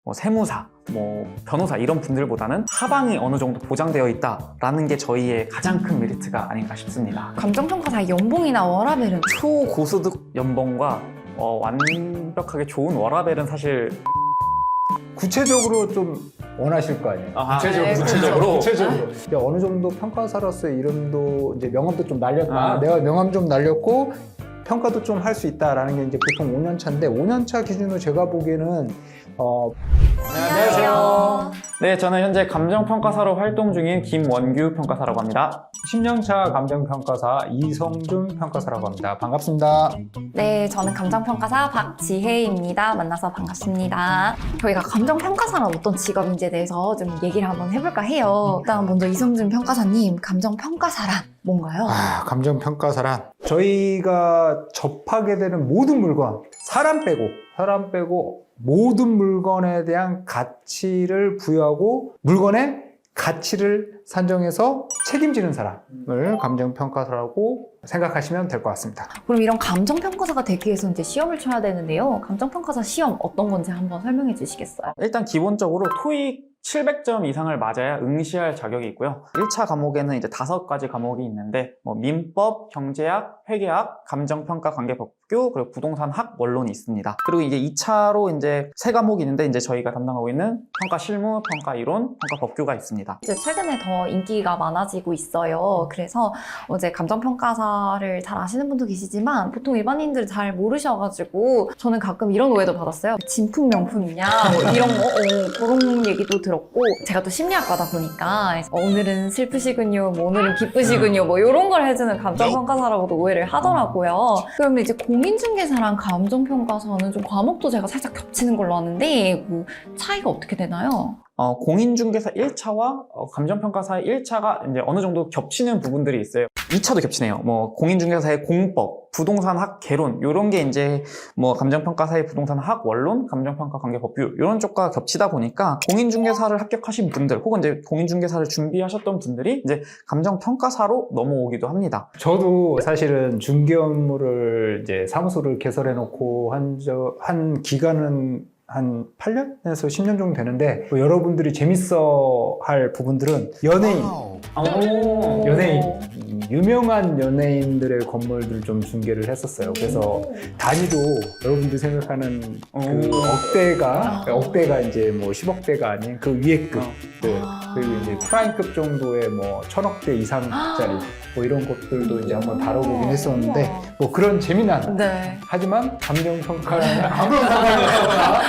뭐 세무사, 뭐 변호사 이런 분들보다는 하방이 어느 정도 보장되어 있다라는 게 저희의 가장 큰 메리트가 아닌가 싶습니다. 감정평가사의 연봉이나 워라밸은 초고소득 연봉과 완벽하게 좋은 워라밸은 사실 구체적으로 좀 원하실 거 아니에요. 구체적으로 이제 어느 정도 평가사로서의 이름도 이제 명함도 좀 날렸다. 아. 내가 명함 좀 날렸고 평가도 좀 할 수 있다라는 게 이제 보통 5년 차인데 5년 차 기준으로 제가 보기에는 안녕하세요. 네, 저는 현재 감정평가사로 활동 중인 김원규 평가사라고 합니다. 10년 차 감정평가사 이성준 평가사라고 합니다. 반갑습니다. 네, 저는 감정평가사 박지혜입니다. 만나서 반갑습니다. 저희가 감정평가사란 어떤 직업인지에 대해서 좀 얘기를 한번 해볼까 해요. 일단 먼저 이성준 평가사님, 감정평가사란 뭔가요? 감정평가사란 저희가 접하게 되는 모든 물건, 사람 빼고 모든 물건에 대한 가치를 부여하고 물건의 가치를 산정해서 책임지는 사람을 감정평가사라고 생각하시면 될 것 같습니다. 그럼 이런 감정평가사가 되기 위해서 이제 시험을 쳐야 되는데요. 감정평가사 시험 어떤 건지 한번 설명해 주시겠어요? 일단 기본적으로 토익 700점 이상을 맞아야 응시할 자격이 있고요. 1차 과목에는 이제 5가지 과목이 있는데 민법, 경제학, 회계학, 감정평가 관계법규, 그리고 부동산학, 원론이 있습니다. 그리고 이제 2차로 이제 3과목이 있는데 이제 저희가 담당하고 있는 평가 실무, 평가 이론, 평가 법규가 있습니다. 이제 최근에 더 인기가 많아지고 있어요. 그래서 이제 감정평가사를 잘 아시는 분도 계시지만 보통 일반인들은 잘 모르셔가지고 저는 가끔 이런 오해도 받았어요. 진품 명품이냐 뭐 이런 거 그런 얘기도 들었고 제가 또 심리학과다 보니까 오늘은 슬프시군요, 뭐 오늘은 기쁘시군요, 뭐 이런 걸 해주는 감정평가사라고도 오해를 하더라고요. 그러면 이제 공인중개사랑 감정평가사는 좀 과목도 제가 살짝 겹치는 걸로 아는데 뭐 차이가 어떻게 되나요? 공인중개사 1차와 감정평가사의 1차가 이제 어느 정도 겹치는 부분들이 있어요. 2차도 겹치네요. 뭐 공인중개사의 공법, 부동산학 개론 이런 게 이제 뭐 감정평가사의 부동산학 원론, 감정평가 관계법규 이런 쪽과 겹치다 보니까 공인중개사를 합격하신 분들 혹은 이제 공인중개사를 준비하셨던 분들이 이제 감정평가사로 넘어오기도 합니다. 저도 사실은 중개 업무를 이제 사무소를 개설해 놓고 한 기간은 한 8년에서 10년 정도 되는데 뭐 여러분들이 재밌어 할 부분들은 연예인 유명한 연예인들의 건물들 좀 중개를 했었어요. 그래서 단위도 여러분들이 생각하는 그 억대가 이제 뭐 10억대가 아닌 그 위에 급 그리고 이제 프라임급 정도의 뭐 1000억대 이상짜리 뭐 이런 것들도 이제 한번 다뤄보긴 했었는데 뭐 그런 재미난 하지만 감정평가는 아무런 상관이 없다.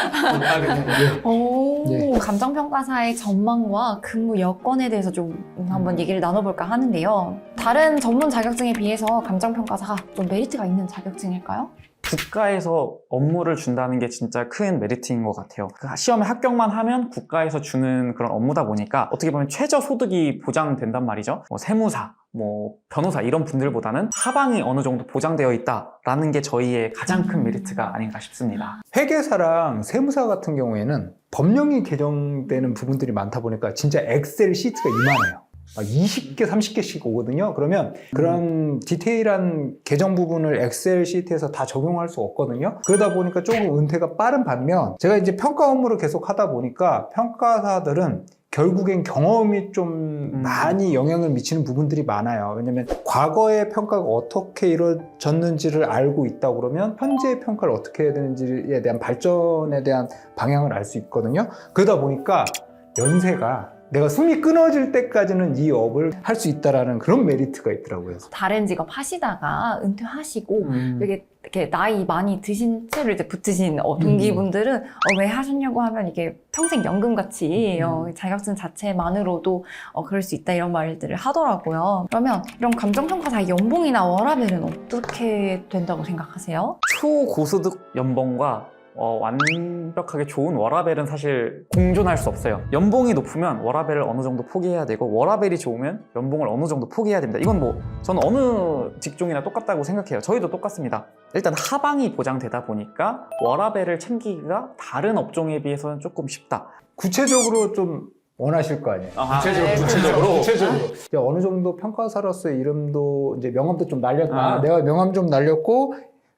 감정평가사의 전망과 근무 여건에 대해서 좀 한번 얘기를 나눠볼까 하는데요. 다른 전문 자격증에 비해서 감정평가사가 좀 메리트가 있는 자격증일까요? 국가에서 업무를 준다는 게 진짜 큰 메리트인 것 같아요. 시험에 합격만 하면 국가에서 주는 그런 업무다 보니까 어떻게 보면 최저 소득이 보장된단 말이죠. 뭐 세무사, 뭐 변호사 이런 분들보다는 하방이 어느 정도 보장되어 있다라는 게 저희의 가장 큰 메리트가 아닌가 싶습니다. 회계사랑 세무사 같은 경우에는 법령이 개정되는 부분들이 많다 보니까 진짜 엑셀 시트가 이만해요. 20개, 30개씩 오거든요. 그러면 그런 디테일한 개정 부분을 엑셀 시트에서 다 적용할 수 없거든요. 그러다 보니까 조금 은퇴가 빠른 반면 제가 이제 평가 업무를 계속 하다 보니까 평가사들은 결국엔 경험이 좀 많이 영향을 미치는 부분들이 많아요. 왜냐면 과거의 평가가 어떻게 이루어졌는지를 알고 있다 그러면 현재의 평가를 어떻게 해야 되는지에 대한 발전에 대한 방향을 알 수 있거든요. 그러다 보니까 연세가 내가 숨이 끊어질 때까지는 이 업을 할 수 있다라는 그런 메리트가 있더라고요. 다른 직업 하시다가 은퇴하시고 이렇게 나이 많이 드신 채로 이제 붙으신 동기분들은 왜 하셨냐고 하면 이게 평생 연금같이 자격증 자체만으로도 그럴 수 있다 이런 말들을 하더라고요. 그러면 이런 감정평가사의 연봉이나 워라밸은 어떻게 된다고 생각하세요? 초고소득 연봉과 완벽하게 좋은 워라밸은 사실 공존할 수 없어요. 연봉이 높으면 워라밸을 어느 정도 포기해야 되고 워라밸이 좋으면 연봉을 어느 정도 포기해야 됩니다. 이건 뭐 저는 어느 직종이나 똑같다고 생각해요. 저희도 똑같습니다. 일단 하방이 보장되다 보니까 워라밸을 챙기기가 다른 업종에 비해서는 조금 쉽다. 구체적으로 좀 원하실 거 아니에요. 구체적으로. 이제 어느 정도 평가사로서의 이름도 이제 명함도 좀 날렸다. 내가 명함 좀 날렸고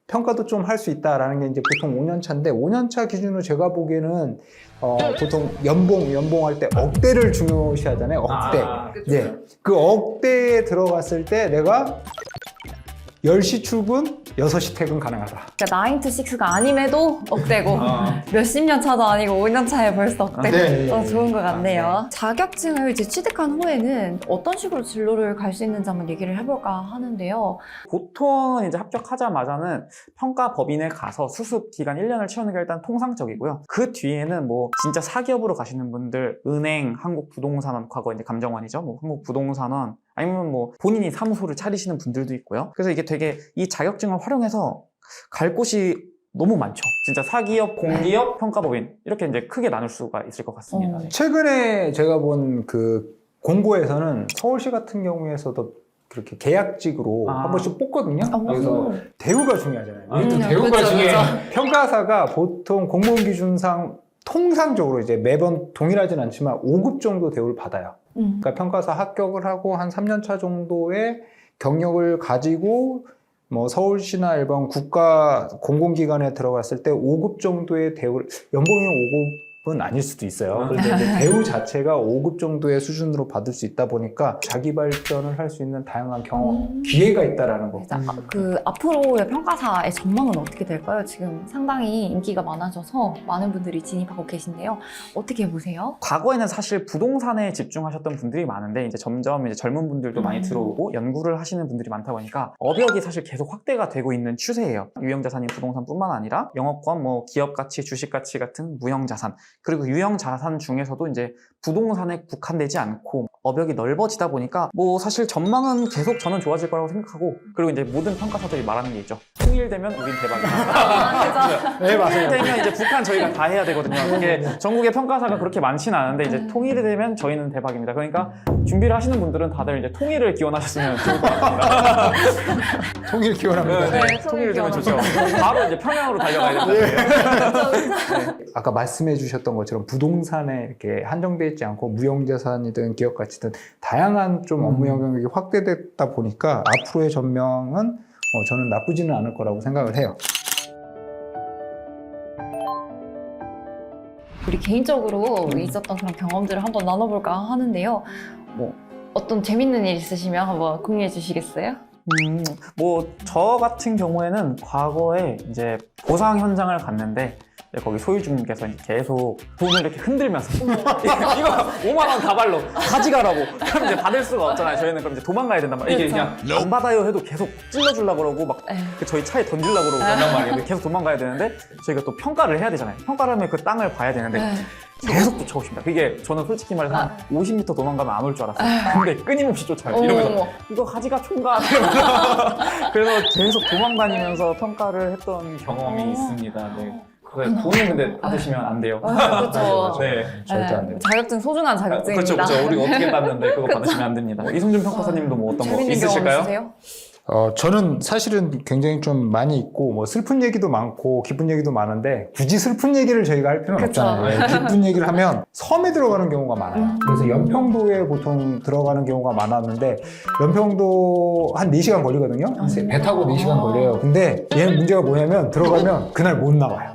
평가도 좀 할 수 있다라는 게 이제 보통 5년 차인데 5년 차 기준으로 제가 보기에는 보통 연봉할 때 억대를 중요시하잖아요. 억대. 네. 그 억대에 들어갔을 때 내가 10시 출근, 6시 퇴근 가능하다. 그러니까 9 to 6가 아님에도 억대고 몇십 년 차도 아니고 5년 차에 벌써 억대고 네. 좋은 것 같네요. 자격증을 이제 취득한 후에는 어떤 식으로 진로를 갈 수 있는지 한번 얘기를 해볼까 하는데요. 보통은 이제 합격하자마자는 평가 법인에 가서 수습 기간 1년을 채우는 게 일단 통상적이고요. 그 뒤에는 뭐 진짜 사기업으로 가시는 분들, 은행, 한국부동산원, 과거 이제 감정원이죠. 뭐 한국부동산원, 아니면 뭐 본인이 사무소를 차리시는 분들도 있고요. 그래서 이게 되게 이 자격증을 활용해서 갈 곳이 너무 많죠. 진짜 사기업, 공기업, 평가법인 이렇게 이제 크게 나눌 수가 있을 것 같습니다. 네. 최근에 제가 본 그 공고에서는 서울시 같은 경우에서도 그렇게 계약직으로 한 번씩 뽑거든요. 그래서 대우가 중요하잖아요. 우리 또 대우가 그렇죠, 중요해. 그렇죠. 평가사가 보통 공무원 기준상 통상적으로 이제 매번 동일하진 않지만 5급 정도 대우를 받아요. 그러니까 평가사 합격을 하고 한 3년 차 정도의 경력을 가지고 뭐 서울시나 일반 국가 공공기관에 들어갔을 때 5급 정도의 대우를, 연봉이 5급은 아닐 수도 있어요. 그런데 이제 대우 자체가 5급 정도의 수준으로 받을 수 있다 보니까 자기 발전을 할 수 있는 다양한 경험, 기회가 있다라는 거. 그 앞으로의 평가사의 전망은 어떻게 될까요? 지금 상당히 인기가 많아져서 많은 분들이 진입하고 계신데요. 어떻게 보세요? 과거에는 사실 부동산에 집중하셨던 분들이 많은데 이제 점점 이제 젊은 분들도 많이 들어오고 연구를 하시는 분들이 많다 보니까 업역이 사실 계속 확대가 되고 있는 추세예요. 유형자산인 부동산뿐만 아니라 영업권, 뭐 기업가치, 주식가치 같은 무형자산, 그리고 유형자산 중에서도 이제 부동산에 국한되지 않고 업역이 넓어지다 보니까 뭐 사실 전망은 계속 저는 좋아질 거라고 생각하고, 그리고 이제 모든 평가사들이 말하는 게 있죠. 통일되면 우린 대박이다. 네, 맞아요. 통일되면 이제 북한 저희가 다 해야 되거든요. 이게 전국의 평가사가 그렇게 많지는 않은데 이제 통일이 되면 저희는 대박입니다. 그러니까 준비를 하시는 분들은 다들 이제 통일을 기원하셨으면 좋을 것 같습니다. 통일 기원합니다. 네, 통일이 되면 통일 좋죠. 바로 이제 평양으로 달려가야 됩니다. 아까 말씀해 주셨던 것처럼 부동산에 이렇게 한정되어 있지 않고 무형자산이든 기업가치든 다양한 좀 업무 영역이 확대됐다 보니까 앞으로의 전망은 저는 나쁘지는 않을 거라고 생각을 해요. 우리 개인적으로 있었던 그런 경험들을 한번 나눠볼까 하는데요. 뭐 어떤 재밌는 일 있으시면 한번 공유해 주시겠어요? 뭐 저 같은 경우에는 과거에 이제 보상 현장을 갔는데 거기 소유주님께서 이제 계속 돈을 이렇게 흔들면서 이거 5만 원 다발로 가져가라고. 그럼 이제 받을 수가 없잖아요. 저희는 그럼 이제 도망가야 된단 말이에요. 이게 그렇죠. 그냥 안 받아요 해도 계속 찔러주려고 그러고 막 저희 차에 던지려고 그러고 그런단 말이에요. 근데 계속 도망가야 되는데 저희가 또 평가를 해야 되잖아요. 평가를 하면 그 땅을 봐야 되는데 계속 쫓아오십니다. 그게 저는 솔직히 말해서 한 50m 도망가면 안 올 줄 알았어요. 근데 끊임없이 쫓아요. 이러면서 이거 가지가 총각. 그래서 계속 도망다니면서 평가를 했던 경험이 있습니다. 네. 돈은 근데 받으시면 안 돼요. 그렇죠. 네. 절대 안 돼요. 자격증 소중한 자격증입니다. 그렇죠, 그렇죠. 우리가 어떻게 받는데 그거 받으시면 안 됩니다. 이승준 평가사님도 뭐 어떤 거 재밌는 경험 있으실까요? 있으세요? 저는 사실은 굉장히 좀 많이 있고 뭐 슬픈 얘기도 많고 기쁜 얘기도 많은데 굳이 슬픈 얘기를 저희가 할 필요는 그쵸. 없잖아요. 네, 기쁜 얘기를 하면 섬에 들어가는 경우가 많아요. 그래서 연평도에 보통 들어가는 경우가 많았는데 연평도 한 4시간 걸리거든요. 배 타고 4시간 걸려요. 근데 얘는 문제가 뭐냐면 들어가면 그날 못 나와요.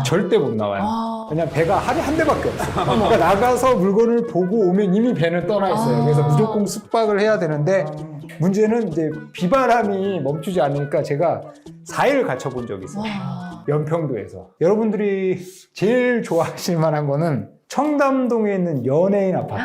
절대 못 나와요. 왜냐면 배가 하루에 한 대밖에 없어요. 그러니까 나가서 물건을 보고 오면 이미 배는 떠나 있어요. 그래서 무조건 숙박을 해야 되는데 문제는 이제 비바람이 멈추지 않으니까 제가 4일 갇혀본 적이 있어요. 연평도에서. 여러분들이 제일 좋아하실 만한 거는 청담동에 있는 연예인 아파트.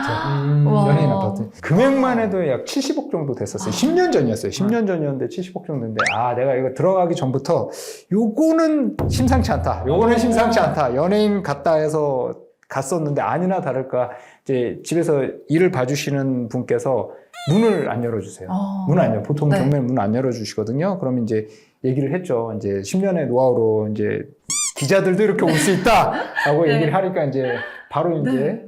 연예인 아파트. 금액만 해도 약 70억 정도 됐었어요. 10년 전이었어요. 10년 전이었는데 70억 정도인데, 내가 이거 들어가기 전부터 요거는 심상치 않다. 요거는 심상치 않다. 연예인 같다 해서 갔었는데 아니나 다를까 이제 집에서 일을 봐주시는 분께서 문을 안 열어주세요. 문을 안 열어. 보통 경매 문 안 열어주시거든요. 그러면 이제 얘기를 했죠. 이제 10년의 노하우로 이제 기자들도 이렇게 올 수 있다라고 얘기를 하니까 이제 바로 이제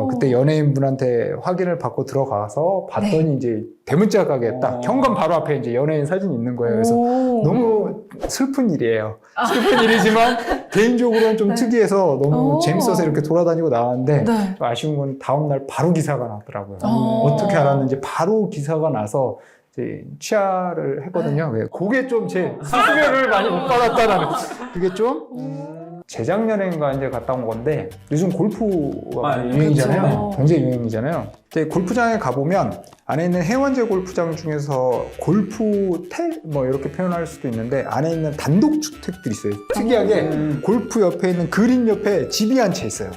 그때 연예인분한테 확인을 받고 들어가서 봤더니 이제 대문자 가게 딱 현관 바로 앞에 이제 연예인 사진이 있는 거예요. 그래서 너무 슬픈 일이에요. 슬픈 일이지만 개인적으로는 좀 특이해서 너무 재밌어서 이렇게 돌아다니고 나왔는데 아쉬운 건 다음날 바로 기사가 났더라고요. 어떻게 알았는지 바로 기사가 나서 이제 취하를 했거든요. 그게 좀 제 수수료를 많이 못 받았다라는 그게 좀 재작년인가 이제 갔다 온 건데 요즘 골프가 유행이잖아요. 그쵸. 굉장히 유행이잖아요. 이제 골프장에 가보면 안에 있는 해원제 골프장 중에서 골프텔 뭐 이렇게 표현할 수도 있는데 안에 있는 단독 주택들이 있어요. 특이하게 골프 옆에 있는 그린 옆에 집이 한 채 있어요.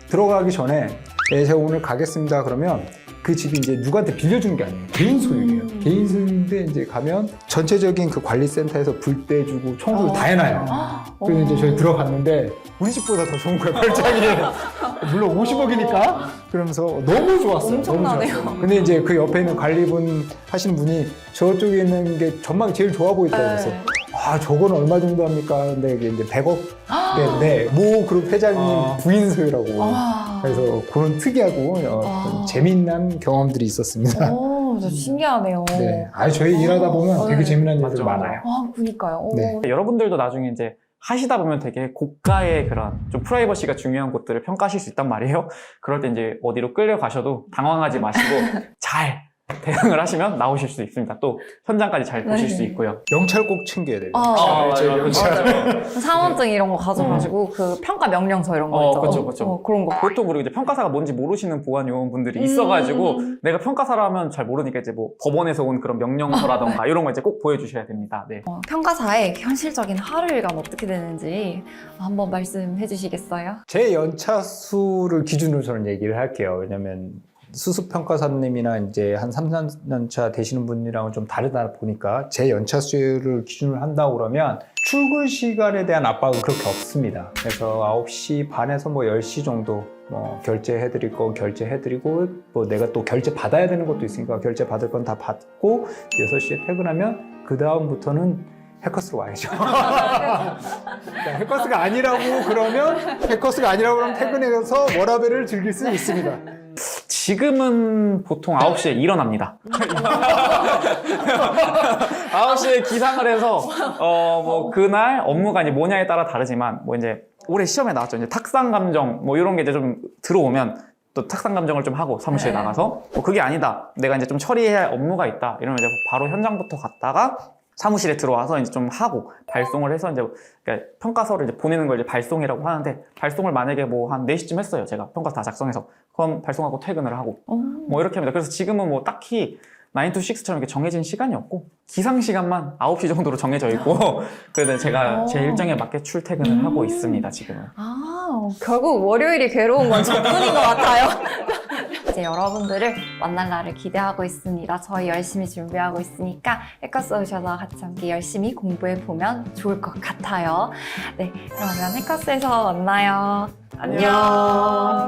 들어가기 전에 제가 오늘 가겠습니다 그러면 그 집이 이제 누구한테 빌려주는 게 아니에요. 개인 소유예요. 개인 소유인데 이제 가면 전체적인 그 관리센터에서 불 떼주고 청소를 다 해놔요. 그래서 이제 저희 들어갔는데 우리 집보다 더 좋은 거예요. 별장이. 물론 50억이니까. 그러면서 너무 좋았어요. 엄청나네요. 너무 좋았어요. 근데 이제 그 옆에 있는 관리분 하시는 분이 저쪽에 있는 게 전망이 제일 좋아 보이더라고요. 그래서 아, 저건 얼마 정도 합니까? 근데 이게 이제 100억인데 모 그룹 회장님 부인 소유라고. 그래서 그런 특이하고 재미난 경험들이 있었습니다. 오, 진짜 신기하네요. 네. 저희 일하다 보면 되게 네. 재미난 일들 맞아. 많아요. 그니까요. 네. 여러분들도 나중에 이제 하시다 보면 되게 고가의 그런 좀 프라이버시가 중요한 곳들을 평가하실 수 있단 말이에요. 그럴 때 이제 어디로 끌려가셔도 당황하지 마시고 잘 대응을 하시면 나오실 수 있습니다. 또 현장까지 잘 보실 수 있고요. 영찰 꼭 챙겨야 돼요. 맞아요. 사원증 이런 거 가져가지고 그 평가 명령서 이런 거 있죠. 그쵸. 그런 거. 보통 그리고 이제 평가사가 뭔지 모르시는 보안 요원분들이 있어가지고 내가 평가사라면 잘 모르니까 이제 뭐 법원에서 온 그런 명령서라던가 이런 거 이제 꼭 보여주셔야 됩니다. 네. 평가사의 현실적인 하루 일과는 어떻게 되는지 한번 말씀해 주시겠어요? 제 연차 수를 기준으로 저는 얘기를 할게요. 왜냐면 수습평가사님이나 이제 한 3, 4년 차 되시는 분이랑은 좀 다르다 보니까 제 연차 수를 기준으로 한다고 그러면 출근 시간에 대한 압박은 그렇게 없습니다. 그래서 9시 반에서 뭐 10시 정도 뭐 결제해드릴 거 결제해드리고 뭐 내가 또 결제 받아야 되는 것도 있으니까 결제 받을 건 다 받고 6시에 퇴근하면 그 다음부터는 해커스로 와야죠. 해커스가 아니라고 그러면 퇴근해서 워라밸을 즐길 수 있습니다. 지금은 보통 9시에 일어납니다. 9시에 기상을 해서, 뭐, 그날 업무가 이제 뭐냐에 따라 다르지만, 뭐 이제, 올해 시험에 나왔죠. 이제 탁상감정, 뭐 이런 게 이제 좀 들어오면, 또 탁상감정을 좀 하고 사무실에 나가서, 뭐 그게 아니다. 내가 이제 좀 처리해야 할 업무가 있다. 이러면 이제 바로 현장부터 갔다가, 사무실에 들어와서 이제 좀 하고 발송을 해서 이제 그러니까 평가서를 이제 보내는 걸 이제 발송이라고 하는데 발송을 만약에 뭐 한 4시쯤 했어요. 제가 평가서 다 작성해서 그럼 발송하고 퇴근을 하고 뭐 이렇게 합니다. 그래서 지금은 뭐 딱히 9 to 6처럼 이렇게 정해진 시간이 없고 기상 시간만 9시 정도로 정해져 있고 그래서 제가 제 일정에 맞게 출퇴근을 하고 있습니다. 지금은. 결국 월요일이 괴로운 건 저뿐인 것 같아요. 이제 여러분들을 만날 날을 기대하고 있습니다. 저희 열심히 준비하고 있으니까 해커스 오셔서 같이 함께 열심히 공부해 보면 좋을 것 같아요. 네, 그러면 해커스에서 만나요. 안녕.